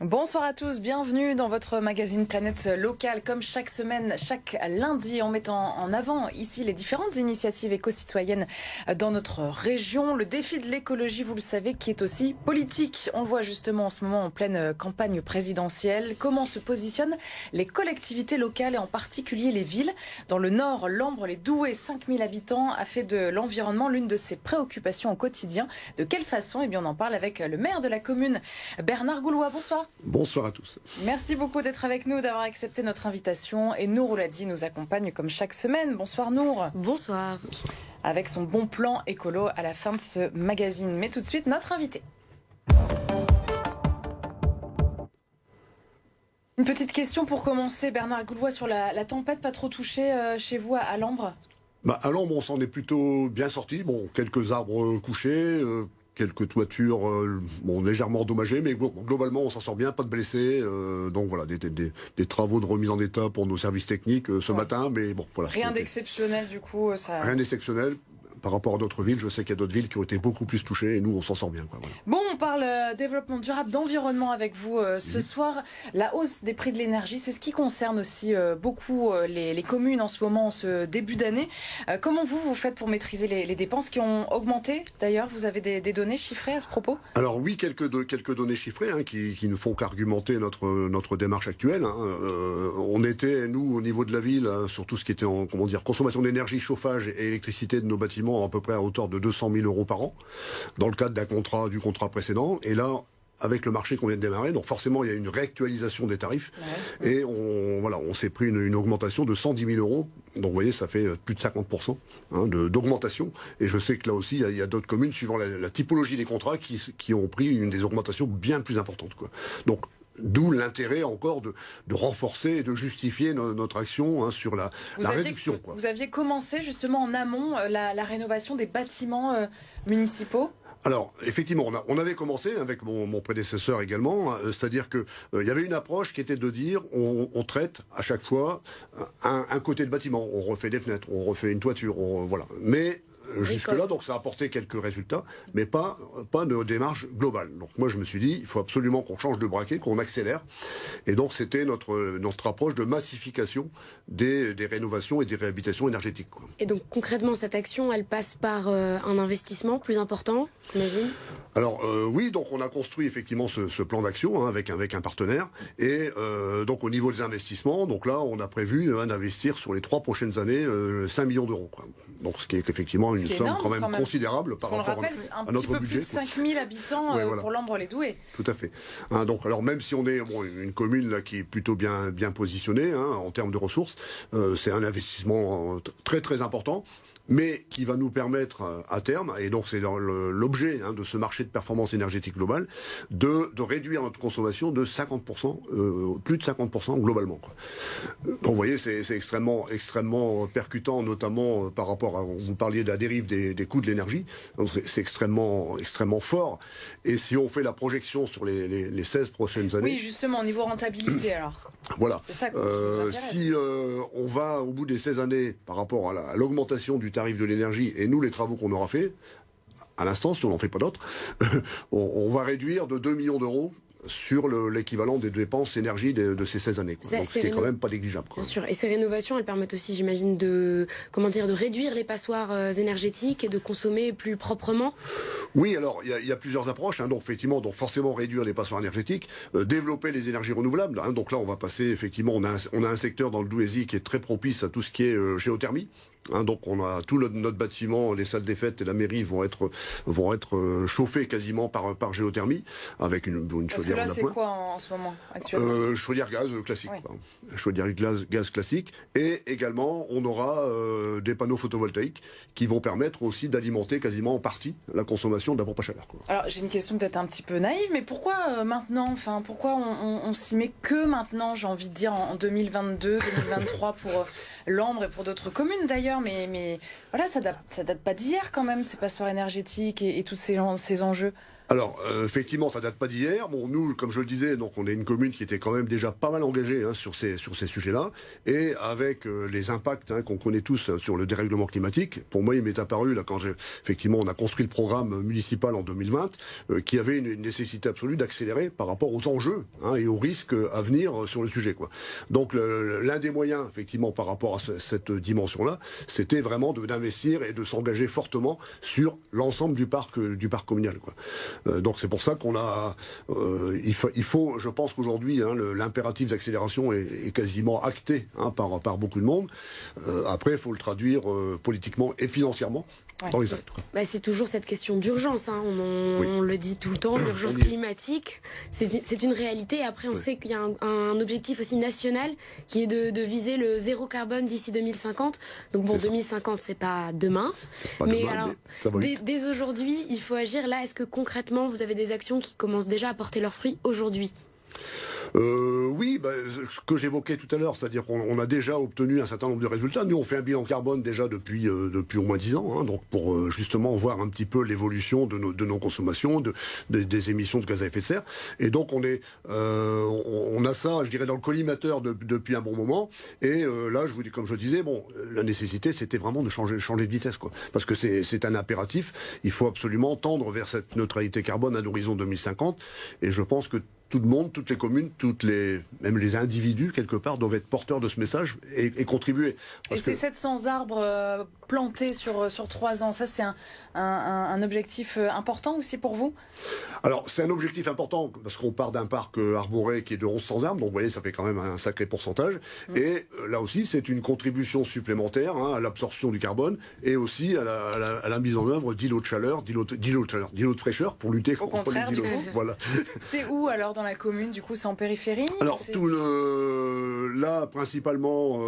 Bonsoir à tous, bienvenue dans votre magazine Planète Locale. Comme chaque semaine, chaque lundi, on met en avant ici les différentes initiatives éco-citoyennes dans notre région. Le défi de l'écologie, vous le savez, qui est aussi politique. On le voit justement en ce moment en pleine campagne présidentielle. Comment se positionnent les collectivités locales et en particulier les villes? Dans le Nord, l'Ambre, les Doués, 5000 habitants, a fait de l'environnement l'une de ses préoccupations au quotidien. De quelle façon? Eh bien, on en parle avec le maire de la commune, Bernard Goulois. Bonsoir. Bonsoir à tous. Merci beaucoup d'être avec nous, d'avoir accepté notre invitation. Et Nour Ouladi nous accompagne comme chaque semaine. Bonsoir Nour. Bonsoir. Avec son bon plan écolo à la fin de ce magazine. Mais tout de suite, notre invité. Une petite question pour commencer, Bernard Goulois, sur la tempête pas trop touchée chez vous à l'Ambre. À l'Ambre, on s'en est plutôt bien sorti. Bon, quelques arbres couchés, quelques toitures légèrement endommagées, mais globalement on s'en sort bien, pas de blessés. Donc voilà, des travaux de remise en état pour nos services techniques ce matin, mais bon voilà. Rien d'exceptionnel du coup. Rien d'exceptionnel. Par rapport à d'autres villes, je sais qu'il y a d'autres villes qui ont été beaucoup plus touchées et nous, on s'en sort bien. Voilà. Bon, on parle développement durable, d'environnement avec vous ce soir. La hausse des prix de l'énergie, c'est ce qui concerne aussi beaucoup les communes en ce moment, en ce début d'année. Comment vous faites pour maîtriser les dépenses qui ont augmenté? D'ailleurs, vous avez des données chiffrées à ce propos? Alors oui, quelques données chiffrées qui ne font qu'argumenter notre démarche actuelle. On était, nous, au niveau de la ville, sur tout ce qui était en consommation d'énergie, chauffage et électricité de nos bâtiments, à peu près à hauteur de 200 000 euros par an, dans le cadre du contrat précédent. Et là, avec le marché qu'on vient de démarrer, donc forcément il y a une réactualisation des tarifs, et on s'est pris une augmentation de 110 000 euros. Donc vous voyez, ça fait plus de 50% d'augmentation. Et je sais que là aussi, il y a d'autres communes, suivant la typologie des contrats, qui ont pris des augmentations bien plus importantes, quoi. Donc, d'où l'intérêt encore de renforcer et de justifier notre action sur la réduction. Vous aviez commencé justement en amont la rénovation des bâtiments municipaux. Alors, effectivement, on avait commencé avec mon prédécesseur également, c'est-à-dire qu'il y avait une approche qui était de dire on traite à chaque fois un côté de bâtiment, on refait des fenêtres, on refait une toiture, voilà. Mais jusque-là, donc ça a apporté quelques résultats, mais pas de démarche globale. Donc moi, je me suis dit, il faut absolument qu'on change de braquet, qu'on accélère. Et donc, c'était notre approche de massification des rénovations et des réhabilitations énergétiques, quoi. Et donc, concrètement, cette action, elle passe par un investissement plus important, j'imagine? Alors oui, donc on a construit effectivement ce plan d'action avec un partenaire. Et donc au niveau des investissements, donc là, on a prévu d'investir sur les 3 prochaines années 5 millions d'euros, quoi. Donc ce qui est effectivement une somme quand même considérable par rapport à notre budget. Un petit peu plus de 5000 habitants pour l'Ambre-les-Doués. Tout à fait. Donc alors même si on est une commune là, qui est plutôt bien positionnée en termes de ressources, c'est un investissement très très important, mais qui va nous permettre à terme, et donc c'est l'objet de ce marché de performance énergétique globale, de réduire notre consommation de 50%, plus de 50% globalement, quoi. Donc vous voyez, c'est extrêmement percutant, notamment par rapport à, vous parliez de la dérive des coûts de l'énergie, c'est extrêmement fort. Et si on fait la projection sur les 16 prochaines années... Oui, justement, au niveau rentabilité alors. Voilà. C'est ça qui nous intéresse. Si on va au bout des 16 années par rapport à l'augmentation du tarif de l'énergie et nous les travaux qu'on aura fait, à l'instant, si on n'en fait pas d'autres, on va réduire de 2 millions d'euros sur l'équivalent des dépenses énergie de ces 16 années, quoi. Donc ce qui est quand même pas négligeable, quoi. Bien sûr. Et ces rénovations, elles permettent aussi, j'imagine, de réduire les passoires énergétiques et de consommer plus proprement. Oui, alors il y a plusieurs approches, donc effectivement, donc forcément réduire les passoires énergétiques, développer les énergies renouvelables, donc là on va passer effectivement, on a un secteur dans le Douaisis qui est très propice à tout ce qui est géothermie. Donc on a tout notre bâtiment, les salles des fêtes et la mairie vont être chauffés quasiment par géothermie avec une chaudière. Parce que là, c'est quoi en ce moment actuellement? Chaudière gaz classique, oui. Chaudière gaz classique. Et également, on aura des panneaux photovoltaïques qui vont permettre aussi d'alimenter quasiment en partie la consommation de la pompe à chaleur, quoi. Alors j'ai une question peut-être un petit peu naïve, mais pourquoi maintenant? Enfin, pourquoi on s'y met que maintenant, j'ai envie de dire en 2022, 2023 pour l'Ambre et pour d'autres communes d'ailleurs, mais voilà, ça date pas d'hier quand même, ces passoires énergétiques et tous ces enjeux. Alors, effectivement, ça date pas d'hier. Bon, nous, comme je le disais, donc on est une commune qui était quand même déjà pas mal engagée sur ces sujets-là. Et avec les impacts qu'on connaît tous sur le dérèglement climatique, pour moi, il m'est apparu, là, effectivement, on a construit le programme municipal en 2020, qu'il y avait une nécessité absolue d'accélérer par rapport aux enjeux et aux risques à venir sur le sujet, quoi. Donc, l'un des moyens, effectivement, par rapport à cette dimension-là, c'était vraiment d'investir et de s'engager fortement sur l'ensemble du parc communal, quoi. Donc c'est pour ça qu'on a, il faut, je pense qu'aujourd'hui l'impératif d'accélération est quasiment acté par beaucoup de monde. Après, il faut le traduire politiquement et financièrement dans les actes. C'est toujours cette question d'urgence. On le dit tout le temps, l'urgence climatique, c'est une réalité. Après, on sait qu'il y a un objectif aussi national qui est de viser le zéro carbone d'ici 2050. Donc bon, 2050, c'est pas demain. Mais alors, dès aujourd'hui, il faut agir. Là, est-ce que concrètement, vous avez des actions qui commencent déjà à porter leurs fruits aujourd'hui ? Oui, ce que j'évoquais tout à l'heure, c'est-à-dire qu'on a déjà obtenu un certain nombre de résultats. Nous, on fait un bilan carbone déjà depuis au moins 10 ans, donc pour justement voir un petit peu l'évolution de nos consommations, des émissions de gaz à effet de serre. Et donc on a ça, je dirais, dans le collimateur depuis un bon moment. Et là, comme je disais, la nécessité, c'était vraiment de changer de vitesse, quoi, parce que c'est un impératif. Il faut absolument tendre vers cette neutralité carbone à l'horizon 2050. Et je pense que tout le monde, toutes les communes, même les individus, quelque part, doivent être porteurs de ce message et contribuer. Et ces 700 arbres plantés sur 3 ans, ça c'est un objectif important aussi pour vous ? Alors, c'est un objectif important parce qu'on part d'un parc arboré qui est de 1100 arbres, donc vous voyez, ça fait quand même un sacré pourcentage. Et là aussi, c'est une contribution supplémentaire à l'absorption du carbone et aussi à la mise en œuvre d'îlots de chaleur, d'îlots de fraîcheur pour lutter contre les îlots. Voilà. C'est où alors dans la commune, du coup, c'est en périphérie ? Alors, là, principalement,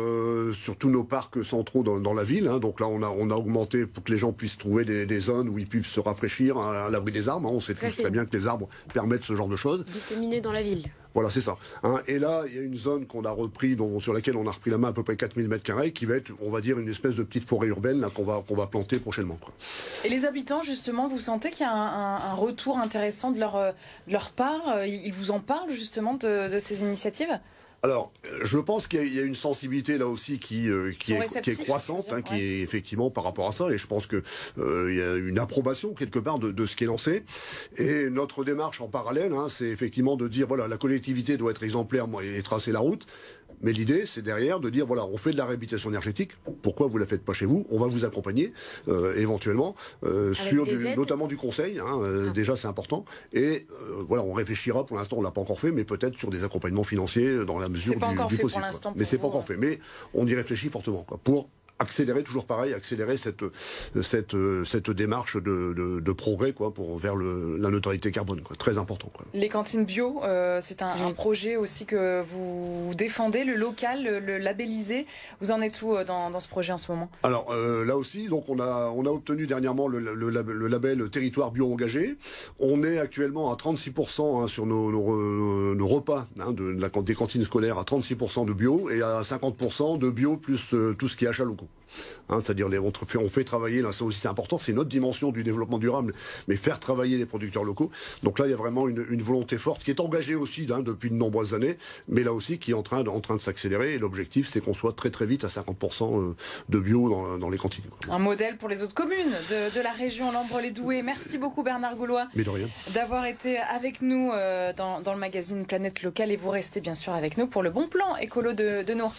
sur tous nos parcs centraux dans la ville. Donc là, on a augmenté pour que les gens puissent trouver des zones où ils puissent se rafraîchir à l'abri des arbres. On sait tous très bien que les arbres permettent ce genre de choses. Disséminés dans la ville. Voilà, c'est ça. Et là, il y a une zone qu'on a repris, sur laquelle on a repris la main à peu près 4000 m², qui va être, on va dire, une espèce de petite forêt urbaine qu'on va planter prochainement, quoi. Et les habitants, justement, vous sentez qu'il y a un retour intéressant de leur part ? Ils vous en parlent, justement, de ces initiatives ? Alors, je pense qu'il y a une sensibilité là aussi qui est croissante, qui est effectivement par rapport à ça, et je pense que il y a une approbation quelque part de ce qui est lancé. Et notre démarche en parallèle, c'est effectivement de dire voilà, la collectivité doit être exemplaire et tracer la route. Mais l'idée, c'est derrière de dire, voilà, on fait de la réhabilitation énergétique. Pourquoi vous la faites pas chez vous ? On va vous accompagner, éventuellement, sur notamment du conseil. Déjà, c'est important. Et voilà, on réfléchira. Pour l'instant, on l'a pas encore fait, mais peut-être sur des accompagnements financiers dans la mesure du possible. Mais c'est pas encore fait. Mais on y réfléchit fortement, quoi, pour accélérer cette démarche de progrès, quoi, vers la neutralité carbone, quoi. Très important, quoi. Les cantines bio, c'est un projet aussi que vous défendez, le local, le labellisé. Vous en êtes où dans ce projet en ce moment ? Alors là aussi, donc on a obtenu dernièrement le label territoire bio engagé. On est actuellement à 36% sur nos repas des cantines scolaires, à 36% de bio et à 50% de bio plus tout ce qui est achats locaux. C'est-à-dire on fait travailler, là ça aussi c'est important, c'est notre dimension du développement durable, mais faire travailler les producteurs locaux. Donc là il y a vraiment une volonté forte qui est engagée aussi depuis de nombreuses années, mais là aussi qui est en train de s'accélérer, et l'objectif c'est qu'on soit très très vite à 50% de bio dans les cantines, quoi. Un modèle pour les autres communes de la région Lambre-les-Doués. Merci beaucoup Bernard Gaulois d'avoir été avec nous dans le magazine Planète Locale, et vous restez bien sûr avec nous pour le bon plan écolo de Nour.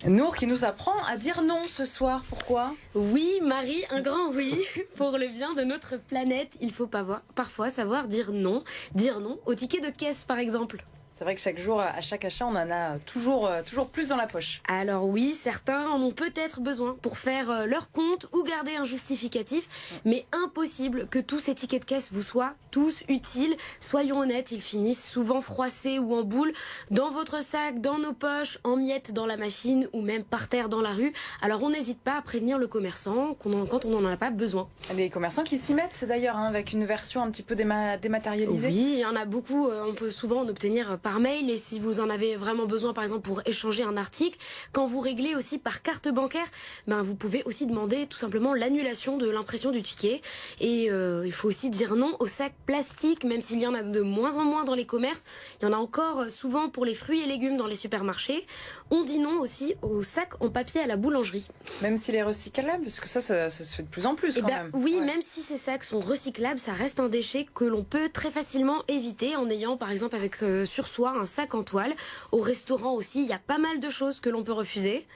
Nour qui nous apprend à dire non ce soir. Pourquoi ? Oui, Marie, un grand oui. Pour le bien de notre planète, il faut parfois savoir dire non. Dire non au ticket de caisse, par exemple. C'est vrai que chaque jour, à chaque achat, on en a toujours plus dans la poche. Alors oui, certains en ont peut-être besoin pour faire leur compte ou garder un justificatif, mais impossible que tous ces tickets de caisse vous soient tous utiles. Soyons honnêtes, ils finissent souvent froissés ou en boule, dans votre sac, dans nos poches, en miettes dans la machine ou même par terre dans la rue. Alors on n'hésite pas à prévenir le commerçant quand on n'en a pas besoin. Les commerçants qui s'y mettent d'ailleurs, avec une version un petit peu dématérialisée. Oui, il y en a beaucoup, on peut souvent en obtenir par mail, et si vous en avez vraiment besoin, par exemple, pour échanger un article, quand vous réglez aussi par carte bancaire, vous pouvez aussi demander tout simplement l'annulation de l'impression du ticket. Et il faut aussi dire non aux sacs plastiques, même s'il y en a de moins en moins dans les commerces. Il y en a encore souvent pour les fruits et légumes dans les supermarchés. On dit non aussi aux sacs en papier à la boulangerie. Même s'il est recyclable, parce que ça se fait de plus en plus quand même. Oui, même si ces sacs sont recyclables, ça reste un déchet que l'on peut très facilement éviter en ayant par exemple avec sur soi un sac en toile. Au restaurant aussi, il y a pas mal de choses que l'on peut refuser.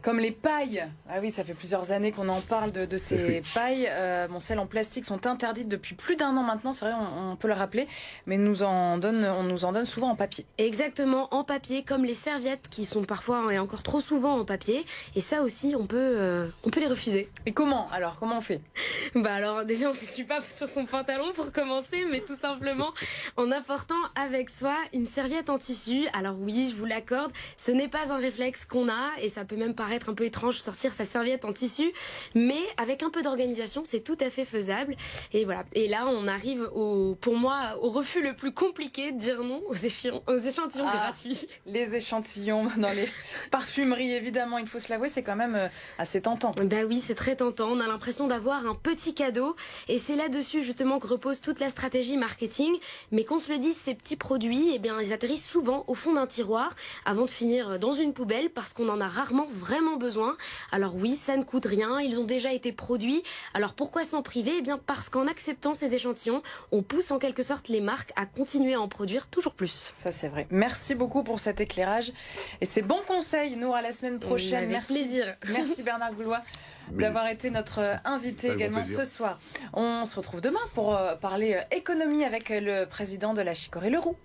Comme les pailles. Ah oui, ça fait plusieurs années qu'on en parle de ces pailles. Celles en plastique sont interdites depuis plus d'1 an maintenant, c'est vrai, on peut le rappeler, mais on nous en donne souvent en papier. Exactement, en papier, comme les serviettes qui sont parfois et encore trop souvent en papier. Et ça aussi, on peut les refuser. Et comment on fait? Alors déjà, on ne s'essuie pas sur son pantalon pour commencer, mais tout simplement en apportant avec soi une serviette en tissu. Alors oui, je vous l'accorde, ce n'est pas un réflexe qu'on a, et ça peut même paraître un peu étrange sortir sa serviette en tissu, mais avec un peu d'organisation, c'est tout à fait faisable. Et voilà. Et là, on arrive pour moi, au refus le plus compliqué, de dire non aux échantillons gratuits. Les échantillons dans les parfumeries, évidemment, il faut se l'avouer, c'est quand même assez tentant. Oui, c'est très tentant. On a l'impression d'avoir un petit cadeau, et c'est là-dessus justement que repose toute la stratégie marketing. Mais qu'on se le dise, ces petits produits, ils atterrissent souvent au fond d'un tiroir avant de finir dans une poubelle, parce qu'on en a rarement vraiment besoin. Alors oui, ça ne coûte rien, ils ont déjà été produits. Alors pourquoi s'en priver? Parce qu'en acceptant ces échantillons, on pousse en quelque sorte les marques à continuer à en produire toujours plus. Ça c'est vrai. Merci beaucoup pour cet éclairage et ces bons conseils. Nour, à la semaine prochaine. Avec plaisir. Merci Bernard Goulois d'avoir été notre invité également ce soir. On se retrouve demain pour parler économie avec le président de la Chicorée Leroux.